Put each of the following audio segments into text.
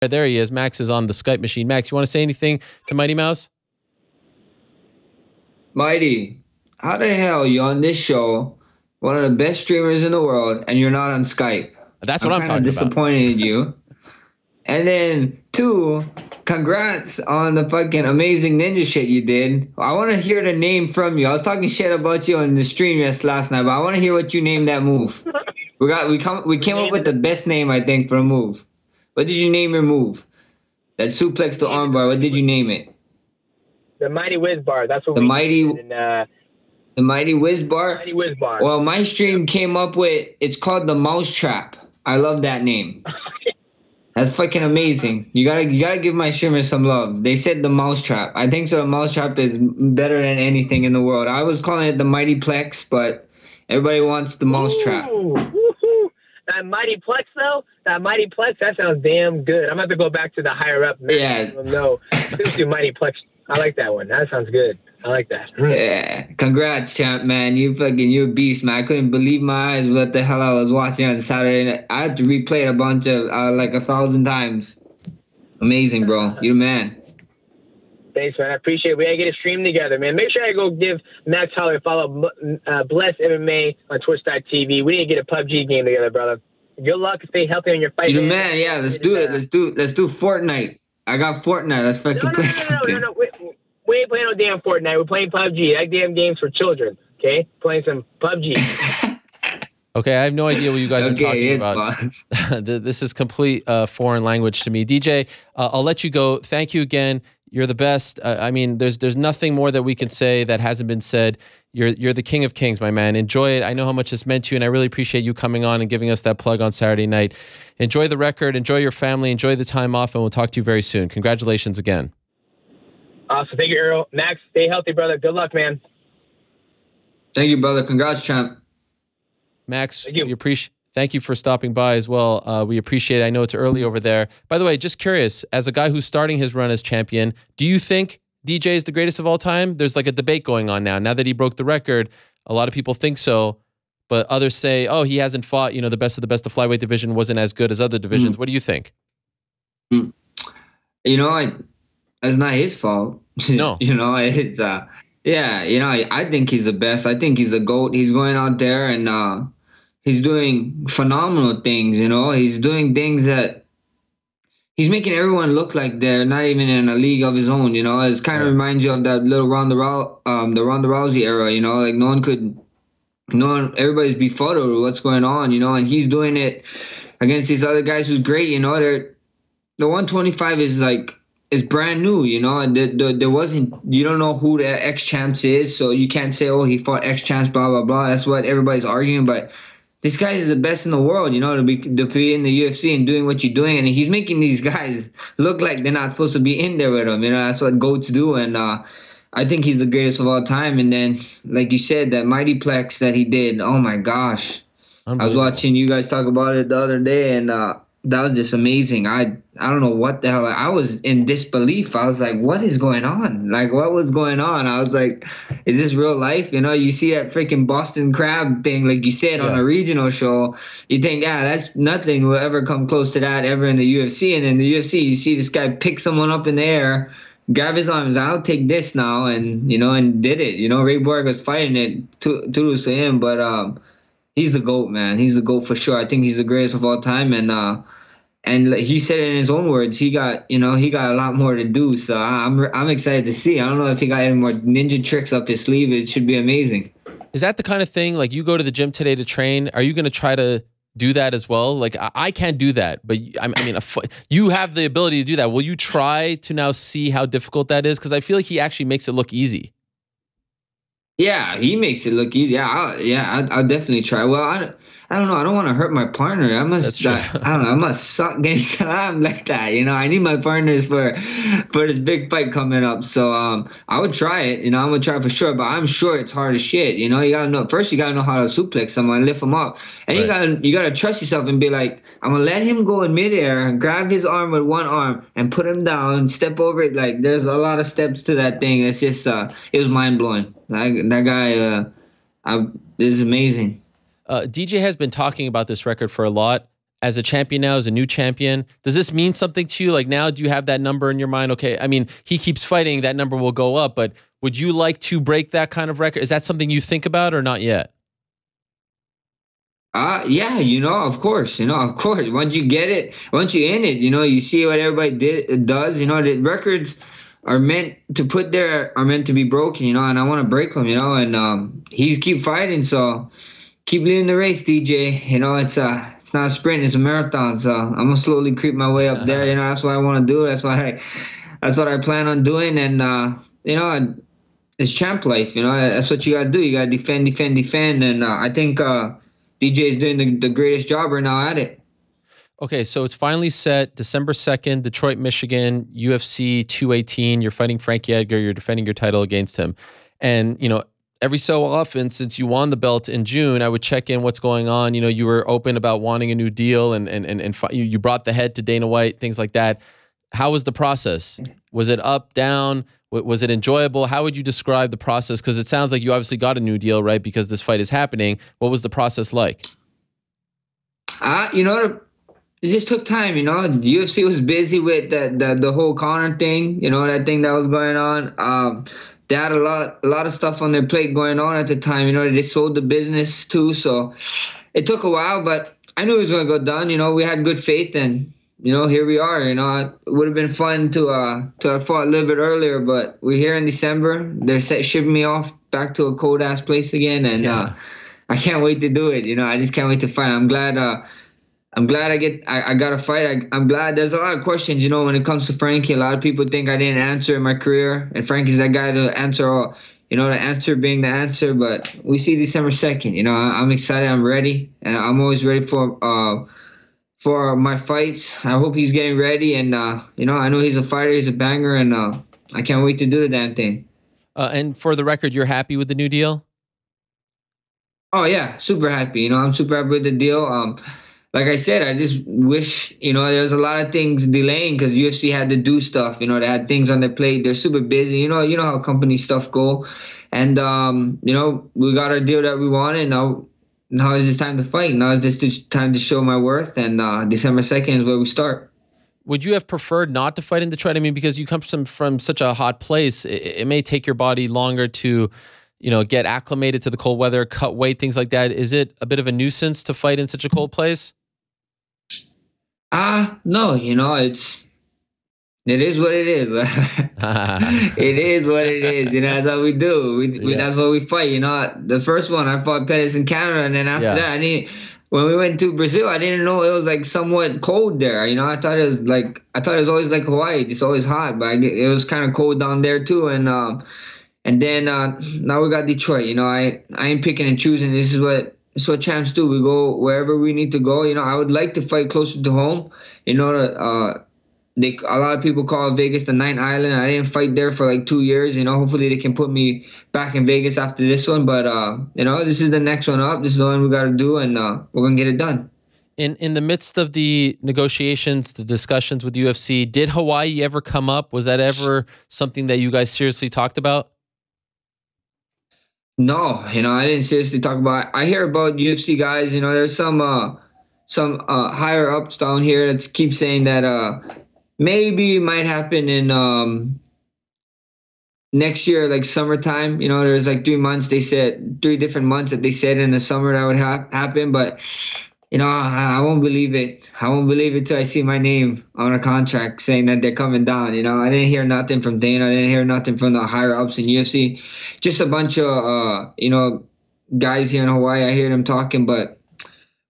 There he is. Max is on the Skype machine. Max, you want to say anything to Mighty Mouse? Mighty, how the hell are you on this show, one of the best streamers in the world, and you're not on Skype? That's what I'm talking about. I'm kind of disappointed in you. And then 2, congrats on the fucking amazing ninja shit you did. I want to hear the name from you. I was talking shit about you on the stream last night, but I want to hear what you named that move. We came up with the best name, I think, for a move. What did you name your move? That suplex to armbar. What did you name it? The Mighty Whiz Bar. That's what the we mighty. Did the Mighty Whiz Bar. Mighty Whiz Bar. Well, my stream came up with. It's called the Mousetrap. I love that name. That's fucking amazing. You gotta give my streamers some love. They said the Mousetrap. I think so. The Mousetrap is better than anything in the world. I was calling it the Mighty Plex, but everybody wants the Mousetrap. That Mighty Plex though, that sounds damn good. I'm gonna have to go back to the higher up. Yeah. No, let's do Mighty Plex. I like that one. That sounds good. I like that. Yeah. Congrats, champ, man. You're a beast, man. I couldn't believe my eyes what the hell I was watching on Saturday night. I had to replay it a bunch of, like 1,000 times. Amazing, bro. You're the man. Thanks, man. I appreciate it. We gotta get a stream together, man. Make sure I go give Max Holloway a follow. Bless MMA on Twitch.tv. We need to get a PUBG game together, brother. Good luck. Stay healthy on your fight. You're the man. Yeah, let's do it. Let's do Fortnite. I got Fortnite. Let's fucking play something. No. We ain't playing no damn Fortnite. We're playing PUBG. That damn game's for children. Okay, playing some PUBG. Okay, I have no idea what you guys are talking about. This is complete foreign language to me. DJ, I'll let you go. Thank you again. You're the best. I mean, there's nothing more that we can say that hasn't been said. You're the king of kings, my man. Enjoy it. I know how much this meant to you, and I really appreciate you coming on and giving us that plug on Saturday night. Enjoy the record. Enjoy your family. Enjoy the time off, and we'll talk to you very soon. Congratulations again. Awesome. Thank you, Ariel. Max, stay healthy, brother. Good luck, man. Thank you, brother. Congrats, champ. Max, thank you for stopping by as well. We appreciate it. I know it's early over there. By the way, just curious, as a guy who's starting his run as champion, do you think DJ is the greatest of all time? There's like a debate going on now. Now that he broke the record, a lot of people think so, but others say, oh, he hasn't fought, the best of the best. The flyweight division wasn't as good as other divisions. What do you think? It's not his fault. No. It's I think he's the best. I think he's the GOAT. He's going out there and he's doing phenomenal things, He's doing things that he's making everyone look like they're not even in a league of his own, It kind of reminds you of that little Ronda Rousey era, like everybody's befuddled with what's going on, and he's doing it against these other guys who's great, the 125 is brand new, there wasn't, you don't know who the ex-champs is, so you can't say, oh, he fought ex-champs, blah, blah, blah. That's what everybody's arguing, but this guy is the best in the world, to be in the UFC and doing what you're doing, and he's making these guys look like they're not supposed to be in there with him, that's what GOATs do, and I think he's the greatest of all time, and then, like you said, that Mighty Plex that he did, oh my gosh. I was watching you guys talk about it the other day, and that was just amazing. I don't know what the hell. I was in disbelief. I was like, what is going on? Like, what was going on? I was like, is this real life? You see that freaking Boston Crab thing, like you said, on a regional show. You think, that's nothing will ever come close to that ever in the UFC. And in the UFC, you see this guy pick someone up in the air, grab his arms, I'll take this now, and, and did it. Ray Borg was fighting it, kudos to him, but he's the GOAT, man. He's the GOAT for sure. I think he's the greatest of all time, and he said it in his own words. He got a lot more to do. So I'm excited to see. I don't know if he got any more ninja tricks up his sleeve. It should be amazing. Is that the kind of thing, like you go to the gym today to train? Are you going to try to do that as well? Like I can't do that, but you have the ability to do that. Will you try to now see how difficult that is? Because I feel like he actually makes it look easy. Yeah, he makes it look easy. I'll definitely try. Well, I don't know. I don't want to hurt my partner. I must suck getting slammed like that. I need my partners for this big fight coming up. So I would try it. I'm gonna try it for sure. But I'm sure it's hard as shit. You gotta know first. You gotta know how to suplex someone, lift him up, and you gotta trust yourself and be like, I'm gonna let him go in midair, grab his arm with one arm, and put him down, step over it. Like there's a lot of steps to that thing. It's just it was mind blowing. That guy, this is amazing. DJ has been talking about this record for a lot. as a champion now, as a new champion, does this mean something to you? Like now, do you have that number in your mind? Okay, I mean, he keeps fighting, that number will go up, but would you like to break that kind of record? Is that something you think about or not yet? Yeah, of course, of course. Once you get it, once you're in it, you see what everybody does. The records are meant to put there, are meant to be broken, and I want to break them, and he's keep fighting, so keep leading the race, DJ. It's not a sprint, it's a marathon. So I'm gonna slowly creep my way up there. That's what I want to do. That's what I plan on doing, and it's champ life. That's what you gotta do. You gotta defend, and I think DJ is doing the greatest job right now at it. Okay, so it's finally set, December 2nd, Detroit, Michigan, UFC 218. You're fighting Frankie Edgar. You're defending your title against him. And, every so often, since you won the belt in June, I would check in what's going on. You were open about wanting a new deal, and you brought the head to Dana White, things like that. How was the process? Was it up, down? Was it enjoyable? How would you describe the process? Because it sounds like you obviously got a new deal, right? Because this fight is happening. What was the process like? It just took time. The UFC was busy with the whole Conor thing. That thing that was going on. They had a lot of stuff on their plate going on at the time. They sold the business too, so it took a while. But I knew it was going to go down. We had good faith, and here we are. It would have been fun to have fought a little bit earlier, but we're here in December. They're shipping me off back to a cold ass place again, and I can't wait to do it. I just can't wait to fight. I'm glad I got a fight. I'm glad. There's a lot of questions, when it comes to Frankie. A lot of people think I didn't answer in my career, and Frankie's that guy to answer all. The answer being the answer. But we see December 2nd. I'm excited. I'm ready, and I'm always ready for my fights. I hope he's getting ready, and I know he's a fighter. He's a banger, and I can't wait to do the damn thing. And for the record, you're happy with the new deal? Oh yeah, super happy. I'm super happy with the deal. Like I said, I just wish, there's a lot of things delaying because UFC had to do stuff. They had things on their plate. They're super busy. You know how company stuff go. And, we got our deal that we wanted. Now is this time to fight. Now is this time to show my worth. And December 2nd is where we start. Would you have preferred not to fight in Detroit? I mean, because you come from such a hot place, it may take your body longer to, get acclimated to the cold weather, cut weight, things like that. Is it a bit of a nuisance to fight in such a cold place? No, it is what it is. It is what it is. That's how we do. That's what we fight. The first one I fought Pettis in Canada, and then after that, when we went to Brazil, I didn't know it was like somewhat cold there. I thought it was always like Hawaii, it's always hot, but it was kind of cold down there too. And then now we got Detroit. I ain't picking and choosing. This is what champs do. We go wherever we need to go. I would like to fight closer to home. A lot of people call Vegas the Ninth Island. I didn't fight there for like 2 years. Hopefully they can put me back in Vegas after this one. But this is the next one up. This is the one we got to do, and we're gonna get it done. In the midst of the negotiations, the discussions with UFC, did Hawaii ever come up? Was that ever something that you guys seriously talked about? No, I didn't seriously talk about it. I hear about UFC guys, there's some higher ups down here that keep saying that maybe it might happen in next year, like summertime. There's like 3 months, they said 3 different months that they said in the summer that would happen, but I won't believe it. I won't believe it till I see my name on a contract saying that they're coming down. I didn't hear nothing from Dana. I didn't hear nothing from the higher ups in UFC. Just a bunch of guys here in Hawaii. I hear them talking, but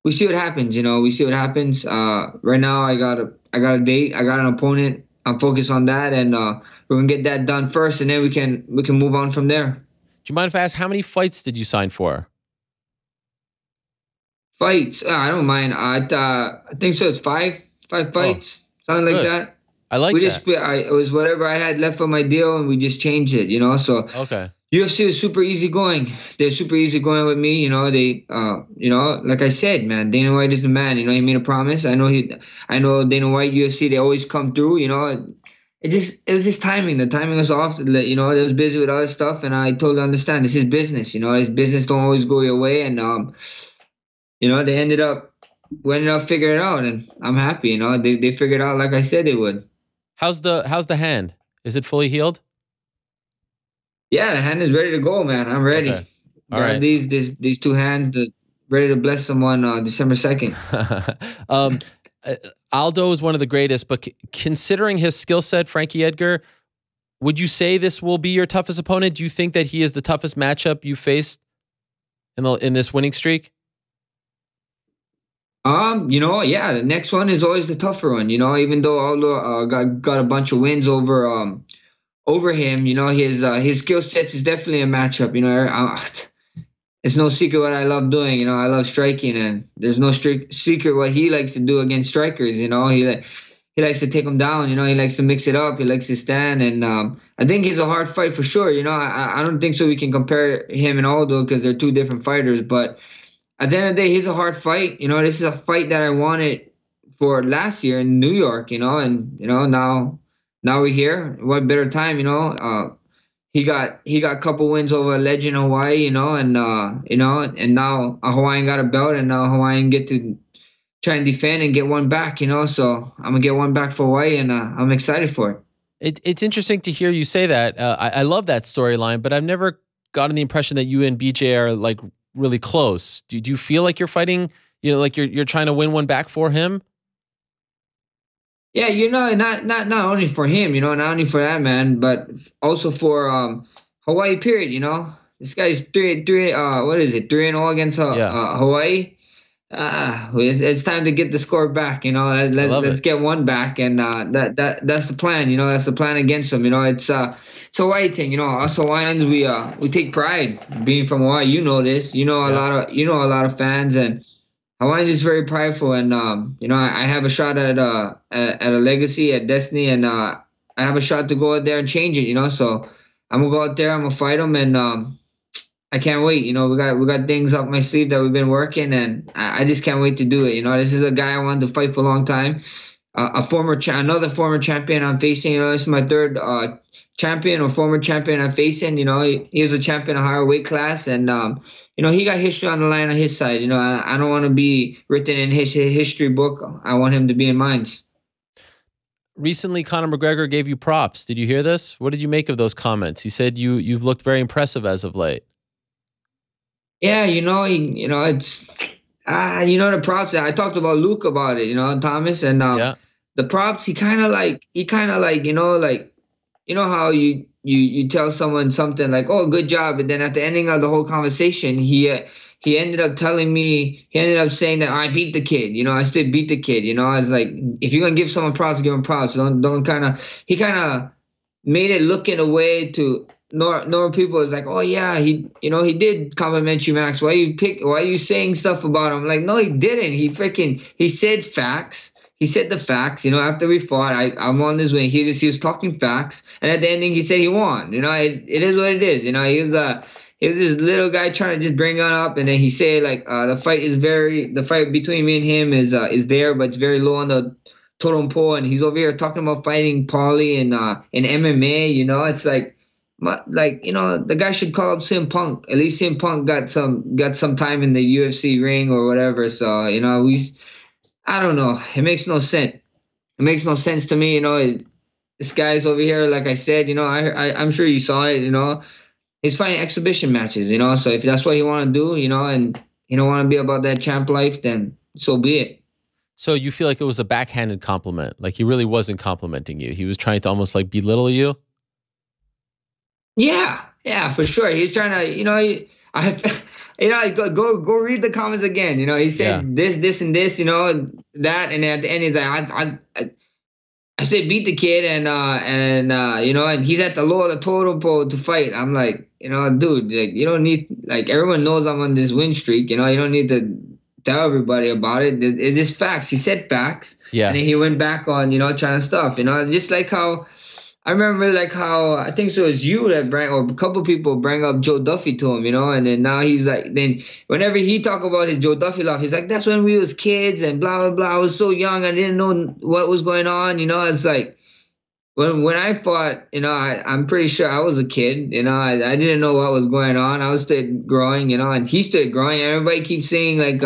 we see what happens. We see what happens. Right now, I got a date. I got an opponent. I'm focused on that, and we're gonna get that done first, and then we can move on from there. Do you mind if I ask how many fights did you sign for? Fights? I don't mind. I think so. It's five fights, something like that. I like that. It was whatever I had left on my deal, and we just changed it. So okay. UFC is super easy going. They're super easy going with me. They, like I said, man, Dana White is the man. He made a promise. I know Dana White, UFC, they always come through. It was just timing. The timing was off. They was busy with other stuff, and I totally understand. This is business. This business don't always go your way, and they ended up we ended up figuring it out, and I'm happy. You know, they figured out like I said they would. How's the hand? Is it fully healed? Yeah, the hand is ready to go, man. I'm ready. Okay. All Got right. these two hands that ready to bless someone December 2nd. Aldo is one of the greatest, but considering his skill set, Frankie Edgar, would you say this will be your toughest opponent? Do you think that he is the toughest matchup you faced in this winning streak? You know, yeah, the next one is always the tougher one. You know, even though Aldo got a bunch of wins over him, you know, his skill sets is definitely a matchup. You know, it's no secret what I love doing. You know, I love striking, and there's no secret what he likes to do against strikers. You know, he likes to take them down. You know, he likes to mix it up. He likes to stand, and I think he's a hard fight for sure. You know, I don't think so we can compare him and Aldo because they're two different fighters. But at the end of the day, he's a hard fight. You know, this is a fight that I wanted for last year in New York. You know, and you know now we're here. What better time? You know, he got a couple wins over a legend Hawaii. You know, and now a Hawaiian got a belt, and now Hawaiian get to try and defend and get one back. You know, so I'm gonna get one back for Hawaii, and I'm excited for it. It's interesting to hear you say that. I love that storyline, but I've never gotten the impression that you and BJ are like really close. Do you feel like you're fighting? You know, like you're trying to win one back for him? Yeah, you know, not only for him, you know, not only for that man, but also for Hawaii. Period. You know, this guy's three. What is it? 3-0 against Hawaii. It's time to get the score back. You know, let's get one back, and that's the plan. You know, that's the plan against them. You know, it's a Hawaii thing. You know, us Hawaiians, we take pride being from Hawaii. You know this. You know a lot of fans, and Hawaiians is very prideful. And you know, I have a shot at a legacy at Destiny, and I have a shot to go out there and change it. You know, so I'm gonna go out there. I'm gonna fight them, and I can't wait. You know, we got things up my sleeve that we've been working, and I just can't wait to do it. You know, this is a guy I wanted to fight for a long time. Another former champion I'm facing. You know, this is my third champion or former champion I'm facing. You know, he was a champion of higher weight class, and you know, he got history on the line on his side. You know, I don't want to be written in his history book. I want him to be in mine. Recently, Conor McGregor gave you props. Did you hear this? What did you make of those comments? He said you've looked very impressive as of late. Yeah, you know, it's you know, the props. I talked about Luke about it, you know, Thomas, and the props. He kind of like you know how you tell someone something like, oh, good job, and then at the ending of the whole conversation, he ended up telling me, he ended up saying that I beat the kid. You know, I still beat the kid. You know, I was like, if you're gonna give someone props, give him props. Don't kind of. He kind of made it look in a way to. Normal people is like, oh yeah, he did compliment you, Max. Why are you saying stuff about him? Like, no, he didn't. He said facts. He said the facts. You know, after we fought, I'm on his way. He was talking facts, and at the ending, he said he won. You know, it is what it is. You know, he was this little guy trying to just bring it up, and then he said like the fight between me and him is there, but it's very low on the totem pole, and he's over here talking about fighting Paulie and in MMA. You know, it's like you know, the guy should call up CM Punk. At least CM Punk got some time in the UFC ring or whatever. So you know, I don't know. It makes no sense. It makes no sense to me. You know, this guy's over here. Like I said, you know, I'm sure you saw it. You know, he's fighting exhibition matches. You know, so if that's what you want to do, you know, and you don't want to be about that champ life, then so be it. So you feel like it was a backhanded compliment? Like he really wasn't complimenting you. He was trying to almost like belittle you. Yeah, for sure. He's trying to, you know, go read the comments again. You know, he said this, and this, you know, that, and at the end he's like, I still beat the kid, and you know, and he's at the low of the totem pole to fight. I'm like, you know, dude, like you don't need, like everyone knows I'm on this win streak. You know, you don't need to tell everybody about it. It's just facts. He said facts. Yeah. And then he went back on, you know, trying to stuff. You know, just like how. I remember like how I think so it was you that or a couple people bring up Joe Duffy to him, you know, and then now he's like, then whenever he talk about his Joe Duffy life, he's like, that's when we was kids and blah blah blah. I was so young, I didn't know what was going on, you know. It's like when I fought, you know, I'm pretty sure I was a kid, you know, I didn't know what was going on. I was still growing, you know, and he still growing. Everybody keeps saying like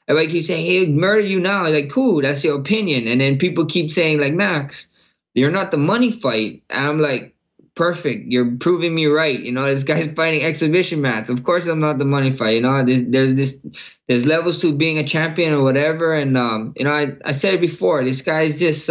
everybody keeps saying, hey, murder you now. Like, cool, that's your opinion. And then people keep saying, like, Max, you're not the money fight. And I'm like, perfect. You're proving me right. You know, this guy's fighting exhibition mats. Of course, I'm not the money fight. You know, there's levels to being a champion or whatever. And you know, I said it before. This guy's just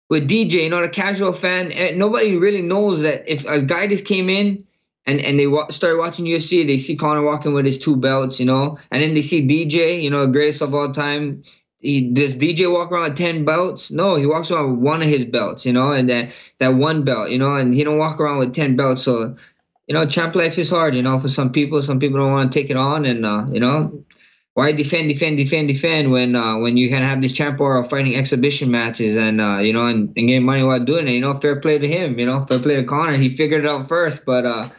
with DJ. You know, the casual fan. Nobody really knows that if a guy just came in and they started watching UFC, they see Conor walking with his 2 belts. You know, and then they see DJ. You know, the greatest of all time. Does DJ walk around with 10 belts? No, he walks around with 1 of his belts, you know, and that 1 belt, you know, and he don't walk around with 10 belts. So, you know, champ life is hard, you know, for some people. Some people don't want to take it on, and you know, why defend when you can have this champ or fighting exhibition matches and you know, and getting money while doing it. You know, fair play to him, you know, fair play to Conor. He figured it out first, but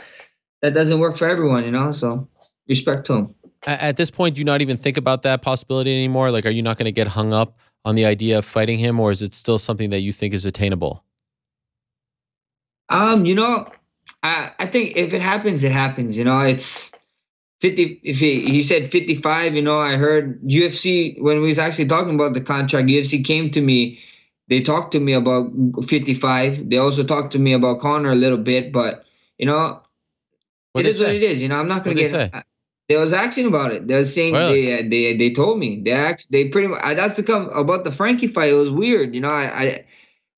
that doesn't work for everyone, you know. So respect to him. At this point, do you not even think about that possibility anymore? Like, are you not going to get hung up on the idea of fighting him, or is it still something that you think is attainable? You know, I think if it happens, it happens. You know, it's 50. If he said 55, you know, I heard UFC when we was actually talking about the contract. UFC came to me. They talked to me about 55. They also talked to me about Conor a little bit, but you know, it is what it is. You know, I'm not going to get. They was asking about it. They was saying they told me they pretty much that's about the Frankie fight. It was weird, you know.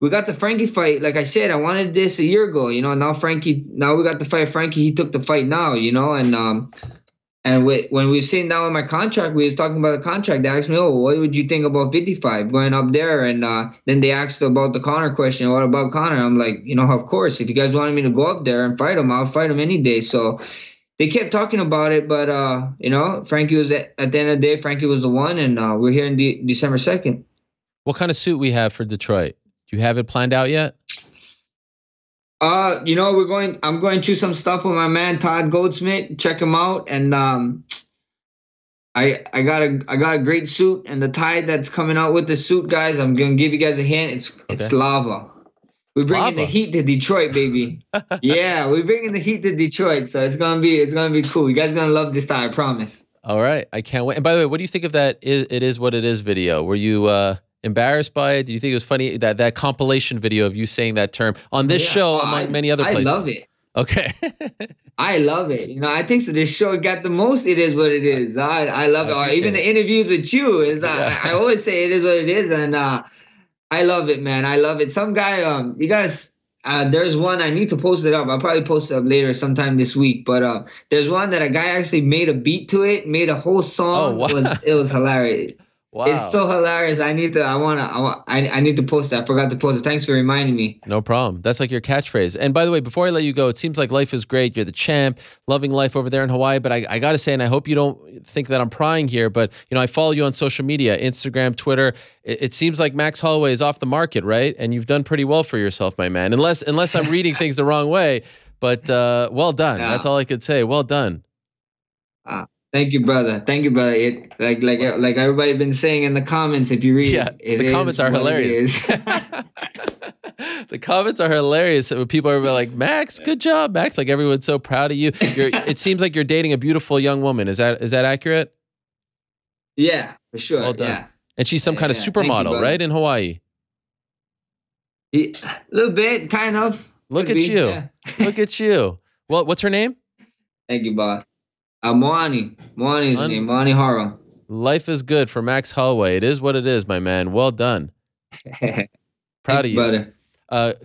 We got the Frankie fight. Like I said, I wanted this a year ago, you know. Now we got the fight. Frankie, he took the fight now, you know. And when we were sitting down with my contract, we was talking about the contract. They asked me, "Oh, what would you think about 55 going up there?" And then they asked about the Conor question. What about Conor? I'm like, you know, of course, if you guys wanted me to go up there and fight him, I'll fight him any day. So. They kept talking about it, but you know, Frankie was at the end of the day. Frankie was the one, and we're here in December 2nd. What kind of suit we have for Detroit? Do you have it planned out yet? You know, I'm going through some stuff with my man Todd Goldsmith. Check him out, and I got a great suit, and the tie that's coming out with the suit, guys. I'm gonna give you guys a hint. It's lava. We're bringing the heat to Detroit, baby. Yeah, we're bringing the heat to Detroit, so it's gonna be cool. You guys are gonna love this time, I promise. All right, I can't wait. And by the way, what do you think of that? It is what it is video. Were you embarrassed by it? Do you think it was funny that compilation video of you saying that term on this show, among many other places? I love it. Okay. I love it. You know, I think so. This show got the most. It is what it is. I love it. Even the interviews with you is. I always say it is what it is, and. I love it, man. I love it. Some guy, you guys, there's one, I need to post it up. I'll probably post it up later sometime this week. But there's one that a guy actually made a beat to it, made a whole song. Oh, wow. It was hilarious. Wow. It's so hilarious. I need to post it. I forgot to post it. Thanks for reminding me. No problem. That's like your catchphrase. And by the way, before I let you go, it seems like life is great. You're the champ, loving life over there in Hawaii. But I got to say, and I hope you don't think that I'm prying here, but you know, I follow you on social media, Instagram, Twitter. It seems like Max Holloway is off the market, right? And you've done pretty well for yourself, my man. Unless I'm reading things the wrong way. But well done. Yeah. That's all I could say. Well done. Thank you, brother. Thank you, brother. Like everybody been saying in the comments, if you read the comments are hilarious. The comments are hilarious. People are like, Max, good job, Max. Like everyone's so proud of you. It seems like you're dating a beautiful young woman. Is that accurate? Yeah, for sure. Well done. Yeah. And she's some kind of supermodel, right, in Hawaii? A little bit, kind of. Look at you. Yeah. Look at you. Well, what's her name? Thank you, boss. Moani. Moani's the name. Moani Hara. Life is good for Max Holloway. It is what it is, my man. Well done. Proud of you. Brother.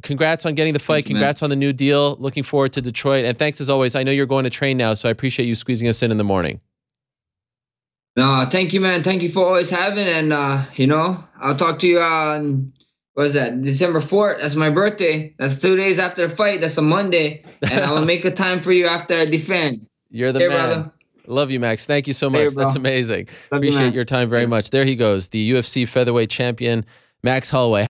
Congrats on getting the fight. Congrats on the new deal. Looking forward to Detroit. And thanks as always. I know you're going to train now, so I appreciate you squeezing us in the morning. No, thank you, man. Thank you for always having. And, you know, I'll talk to you on, what is that, December 4th. That's my birthday. That's 2 days after the fight. That's a Monday. And I will make a time for you after I defend. You're the man. Brother. Love you, Max. Thank you so much. That's amazing. Appreciate your time very much. There he goes, the UFC featherweight champion, Max Holloway.